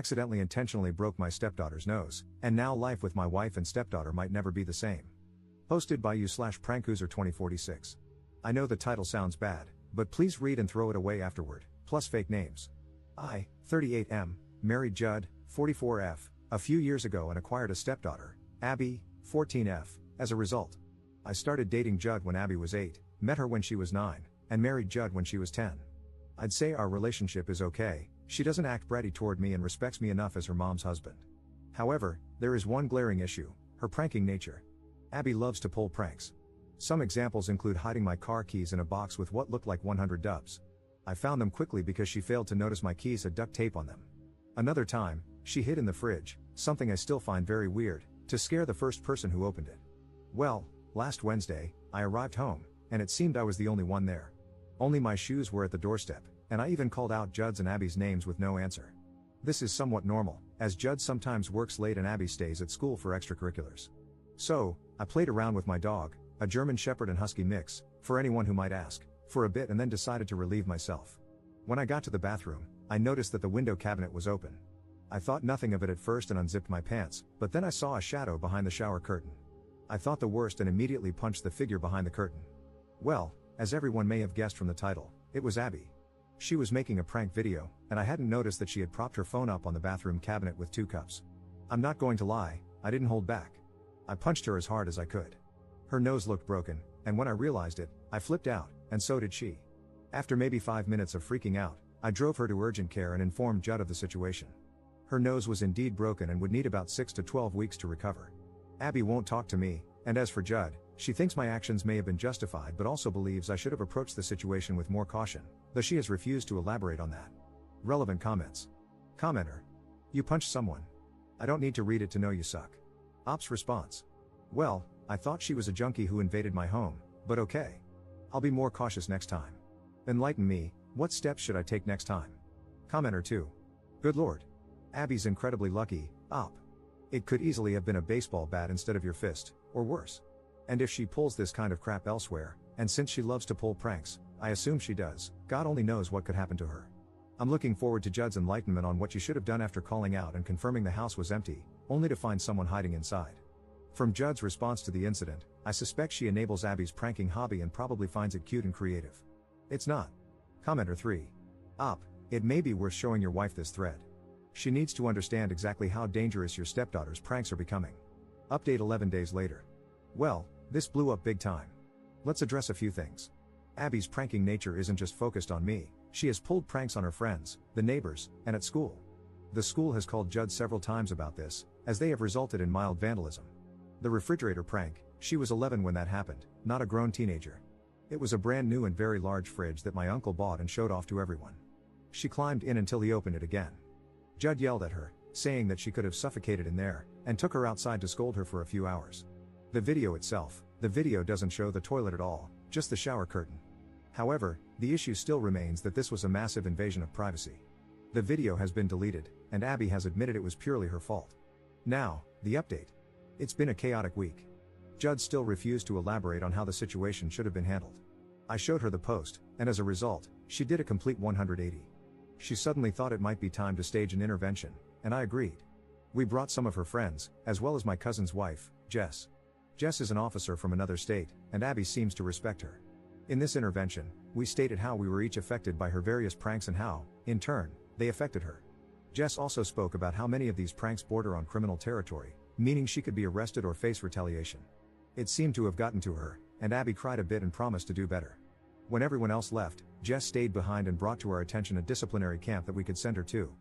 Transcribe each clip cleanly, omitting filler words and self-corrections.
accidentally intentionally broke my stepdaughter's nose, and now life with my wife and stepdaughter might never be the same. Posted by you/prankuser2046. I know the title sounds bad, but please read and throw it away afterward, plus fake names. I, 38M, married Judd, 44F, a few years ago and acquired a stepdaughter, Abby, 14F, as a result. I started dating Judd when Abby was 8, met her when she was 9, and married Judd when she was 10. I'd say our relationship is okay, she doesn't act bratty toward me and respects me enough as her mom's husband. However, there is one glaring issue, her pranking nature. Abby loves to pull pranks. Some examples include hiding my car keys in a box with what looked like 100 dubs. I found them quickly because she failed to notice my keys had duct tape on them. Another time, she hid in the fridge, something I still find very weird, to scare the first person who opened it. Well, last Wednesday, I arrived home, and it seemed I was the only one there. Only my shoes were at the doorstep, and I even called out Judd's and Abby's names with no answer. This is somewhat normal, as Judd sometimes works late and Abby stays at school for extracurriculars. So, I played around with my dog, a German Shepherd and Husky mix, for anyone who might ask, for a bit and then decided to relieve myself. When I got to the bathroom, I noticed that the window cabinet was open. I thought nothing of it at first and unzipped my pants, but then I saw a shadow behind the shower curtain. I thought the worst and immediately punched the figure behind the curtain. Well, as everyone may have guessed from the title, it was Abby. She was making a prank video, and I hadn't noticed that she had propped her phone up on the bathroom cabinet with 2 cups. I'm not going to lie, I didn't hold back. I punched her as hard as I could. Her nose looked broken, and when I realized it, I flipped out, and so did she. After maybe 5 minutes of freaking out, I drove her to urgent care and informed Judd of the situation. Her nose was indeed broken and would need about 6 to 12 weeks to recover. Abby won't talk to me, and as for Judd, she thinks my actions may have been justified but also believes I should have approached the situation with more caution, though she has refused to elaborate on that. Relevant comments. Commenter. You punched someone. I don't need to read it to know you suck. Ops response. Well, I thought she was a junkie who invaded my home, but okay. I'll be more cautious next time. Enlighten me, what steps should I take next time? Commenter 2. Good lord. Abby's incredibly lucky, Op. It could easily have been a baseball bat instead of your fist, or worse. And if she pulls this kind of crap elsewhere, and since she loves to pull pranks, I assume she does, God only knows what could happen to her. I'm looking forward to Judd's enlightenment on what you should have done after calling out and confirming the house was empty, only to find someone hiding inside. From Judd's response to the incident, I suspect she enables Abby's pranking hobby and probably finds it cute and creative. It's not. Commenter 3. Op, it may be worth showing your wife this thread. She needs to understand exactly how dangerous your stepdaughter's pranks are becoming. Update 11 days later. Well, this blew up big time. Let's address a few things. Abby's pranking nature isn't just focused on me, she has pulled pranks on her friends, the neighbors, and at school. The school has called Judd several times about this, as they have resulted in mild vandalism. The refrigerator prank, she was 11 when that happened, not a grown teenager. It was a brand new and very large fridge that my uncle bought and showed off to everyone. She climbed in until he opened it again. Judd yelled at her, saying that she could have suffocated in there, and took her outside to scold her for a few hours. The video doesn't show the toilet at all, just the shower curtain. However, the issue still remains that this was a massive invasion of privacy. The video has been deleted, and Abby has admitted it was purely her fault. Now, the update. It's been a chaotic week. Judd still refused to elaborate on how the situation should have been handled. I showed her the post, and as a result, she did a complete 180. She suddenly thought it might be time to stage an intervention, and I agreed. We brought some of her friends, as well as my cousin's wife, Jess. Jess is an officer from another state, and Abby seems to respect her. In this intervention, we stated how we were each affected by her various pranks and how, in turn, they affected her. Jess also spoke about how many of these pranks border on criminal territory, meaning she could be arrested or face retaliation. It seemed to have gotten to her, and Abby cried a bit and promised to do better. When everyone else left, Jess stayed behind and brought to our attention a disciplinary camp that we could send her to.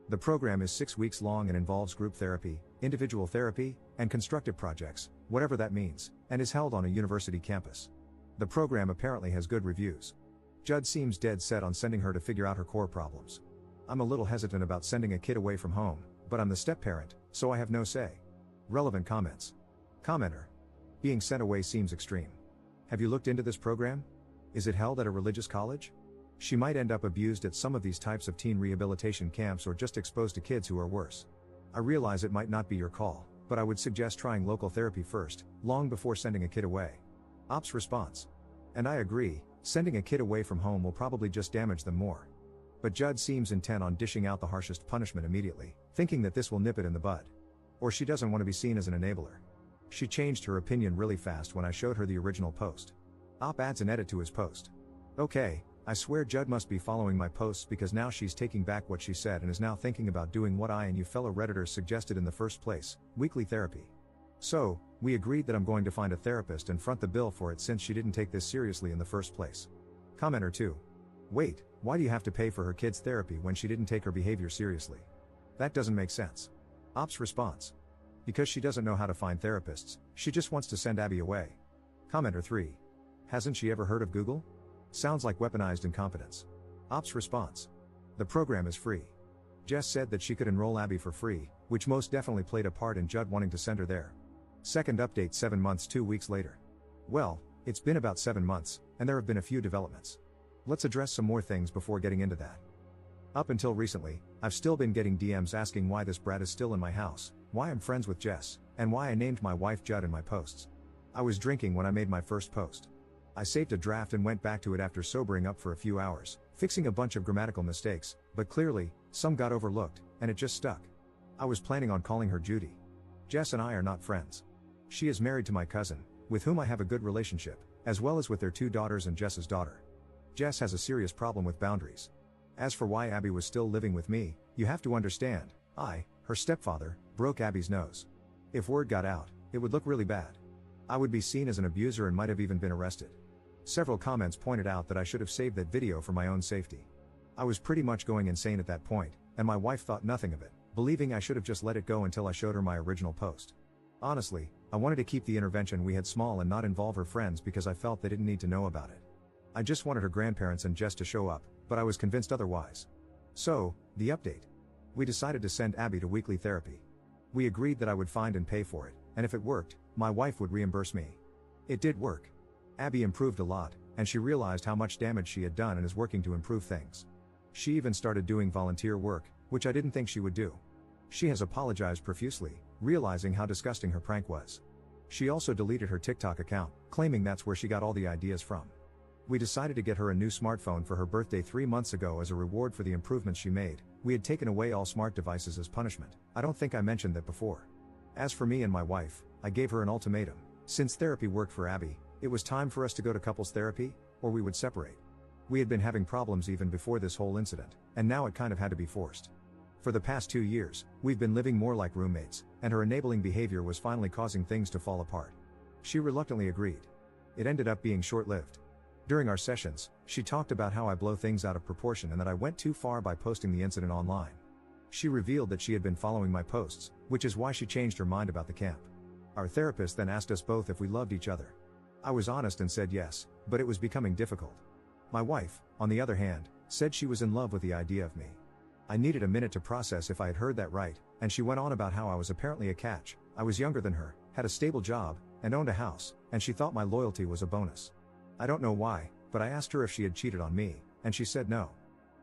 The program is 6 weeks long and involves group therapy, individual therapy, and constructive projects, whatever that means, and is held on a university campus. The program apparently has good reviews. Judd seems dead set on sending her to figure out her core problems. I'm a little hesitant about sending a kid away from home, but I'm the step-parent, so I have no say. Relevant comments. Commenter. Being sent away seems extreme. Have you looked into this program? Is it held at a religious college? She might end up abused at some of these types of teen rehabilitation camps or just exposed to kids who are worse. I realize it might not be your call, but I would suggest trying local therapy first, long before sending a kid away. Ops response. And I agree, sending a kid away from home will probably just damage them more. But Judd seems intent on dishing out the harshest punishment immediately, thinking that this will nip it in the bud. Or she doesn't want to be seen as an enabler. She changed her opinion really fast when I showed her the original post. Op adds an edit to his post. Okay, I swear Judd must be following my posts because now she's taking back what she said and is now thinking about doing what I and you fellow Redditors suggested in the first place, weekly therapy. So, we agreed that I'm going to find a therapist and front the bill for it since she didn't take this seriously in the first place. Commenter 2. Wait, why do you have to pay for her kid's therapy when she didn't take her behavior seriously? That doesn't make sense. Op's response. Because she doesn't know how to find therapists, she just wants to send Abby away. Commenter 3. Hasn't she ever heard of Google? Sounds like weaponized incompetence. Op's response. The program is free. Jess said that she could enroll Abby for free, which most definitely played a part in Judd wanting to send her there. Second update 7 months 2 weeks later. Well, it's been about 7 months, and there have been a few developments. Let's address some more things before getting into that. Up until recently, I've still been getting DMs asking why this brat is still in my house, why I'm friends with Jess, and why I named my wife Judd in my posts. I was drinking when I made my first post. I saved a draft and went back to it after sobering up for a few hours, fixing a bunch of grammatical mistakes, but clearly, some got overlooked, and it just stuck. I was planning on calling her Judy. Jess and I are not friends. She is married to my cousin, with whom I have a good relationship, as well as with their 2 daughters and Jess's daughter. Jess has a serious problem with boundaries. As for why Abby was still living with me, you have to understand, I, her stepfather, broke Abby's nose. If word got out, it would look really bad. I would be seen as an abuser and might have even been arrested. Several comments pointed out that I should have saved that video for my own safety. I was pretty much going insane at that point, and my wife thought nothing of it, believing I should have just let it go until I showed her my original post. Honestly, I wanted to keep the intervention we had small and not involve her friends because I felt they didn't need to know about it. I just wanted her grandparents and Jess to show up, but I was convinced otherwise. So, the update. We decided to send Abby to weekly therapy. We agreed that I would find and pay for it, and if it worked, my wife would reimburse me. It did work. Abby improved a lot, and she realized how much damage she had done and is working to improve things. She even started doing volunteer work, which I didn't think she would do. She has apologized profusely, realizing how disgusting her prank was. She also deleted her TikTok account, claiming that's where she got all the ideas from. We decided to get her a new smartphone for her birthday 3 months ago as a reward for the improvements she made. We had taken away all smart devices as punishment. I don't think I mentioned that before. As for me and my wife, I gave her an ultimatum. Since therapy worked for Abby, it was time for us to go to couples therapy, or we would separate. We had been having problems even before this whole incident, and now it kind of had to be forced. For the past 2 years, we've been living more like roommates, and her enabling behavior was finally causing things to fall apart. She reluctantly agreed. It ended up being short-lived. During our sessions, she talked about how I blow things out of proportion and that I went too far by posting the incident online. She revealed that she had been following my posts, which is why she changed her mind about the camp. Our therapist then asked us both if we loved each other. I was honest and said yes, but it was becoming difficult. My wife, on the other hand, said she was in love with the idea of me. I needed a minute to process if I had heard that right, and she went on about how I was apparently a catch. I was younger than her, had a stable job, and owned a house, and she thought my loyalty was a bonus. I don't know why, but I asked her if she had cheated on me, and she said no.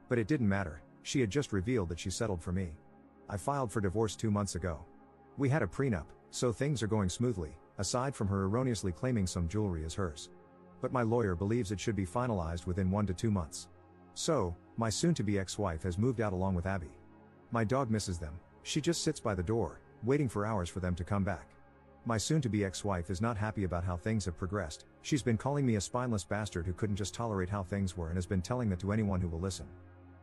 But it didn't matter, she had just revealed that she settled for me. I filed for divorce 2 months ago. We had a prenup, so things are going smoothly, aside from her erroneously claiming some jewelry as hers. But my lawyer believes it should be finalized within 1 to 2 months. So, my soon-to-be ex-wife has moved out along with Abby. My dog misses them, she just sits by the door, waiting for hours for them to come back. My soon-to-be ex-wife is not happy about how things have progressed. She's been calling me a spineless bastard who couldn't just tolerate how things were and has been telling that to anyone who will listen.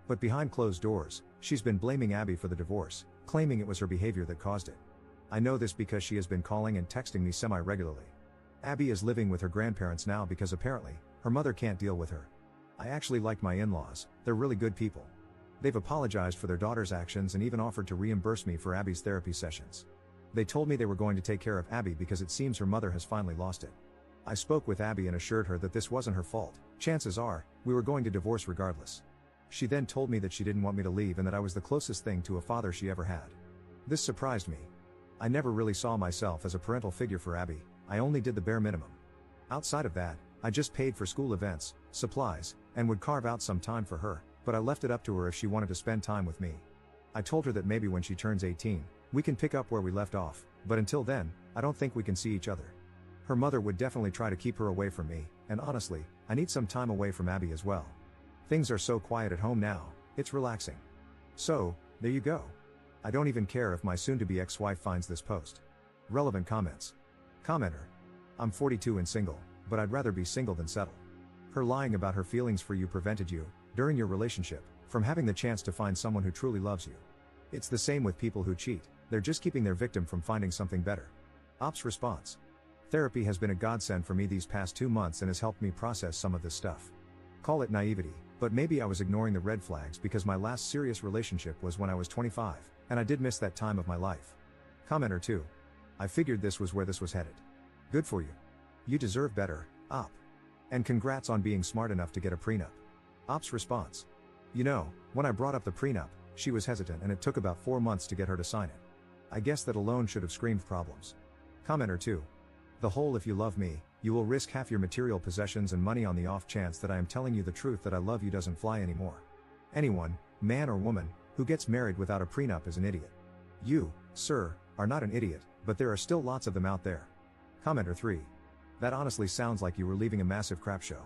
But behind closed doors, she's been blaming Abby for the divorce, claiming it was her behavior that caused it. I know this because she has been calling and texting me semi-regularly. Abby is living with her grandparents now because apparently, her mother can't deal with her. I actually like my in-laws, they're really good people. They've apologized for their daughter's actions and even offered to reimburse me for Abby's therapy sessions. They told me they were going to take care of Abby because it seems her mother has finally lost it. I spoke with Abby and assured her that this wasn't her fault. Chances are, we were going to divorce regardless. She then told me that she didn't want me to leave and that I was the closest thing to a father she ever had. This surprised me. I never really saw myself as a parental figure for Abby, I only did the bare minimum. Outside of that, I just paid for school events, supplies, and would carve out some time for her, but I left it up to her if she wanted to spend time with me. I told her that maybe when she turns 18, we can pick up where we left off, but until then, I don't think we can see each other. Her mother would definitely try to keep her away from me, and honestly, I need some time away from Abby as well. Things are so quiet at home now, It's relaxing. So, there you go. I don't even care if my soon-to-be ex-wife finds this post. Relevant comments. Commenter. I'm 42 and single, but I'd rather be single than settle. Her lying about her feelings for you prevented you, during your relationship, from having the chance to find someone who truly loves you. It's the same with people who cheat, they're just keeping their victim from finding something better. Ops response. Therapy has been a godsend for me these past 2 months and has helped me process some of this stuff. Call it naivety, but maybe I was ignoring the red flags because my last serious relationship was when I was 25, and I did miss that time of my life. Commenter 2. I figured this was where this was headed. Good for you. You deserve better, Op. And congrats on being smart enough to get a prenup. Op's response. You know, when I brought up the prenup, she was hesitant and it took about 4 months to get her to sign it. I guess that alone should have screamed problems. Commenter 2. The whole if you love me, you will risk half your material possessions and money on the off chance that I am telling you the truth that I love you doesn't fly anymore. Anyone, man or woman, who gets married without a prenup is an idiot. You, sir, are not an idiot, but there are still lots of them out there. Commenter 3. That honestly sounds like you were leaving a massive crap show.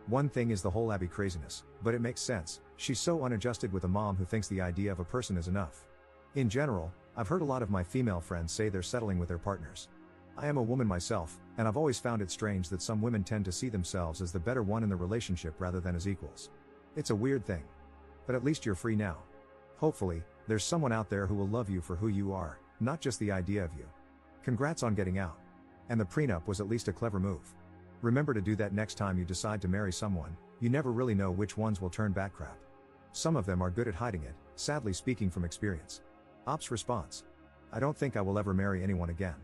One thing is the whole Abby craziness, but it makes sense. She's so unadjusted with a mom who thinks the idea of a person is enough. In general, I've heard a lot of my female friends say they're settling with their partners. I am a woman myself, and I've always found it strange that some women tend to see themselves as the better one in the relationship rather than as equals. It's a weird thing. But at least you're free now. Hopefully, there's someone out there who will love you for who you are, not just the idea of you. Congrats on getting out. And the prenup was at least a clever move. Remember to do that next time you decide to marry someone. You never really know which ones will turn back crap. Some of them are good at hiding it, sadly speaking from experience. Op's response. I don't think I will ever marry anyone again.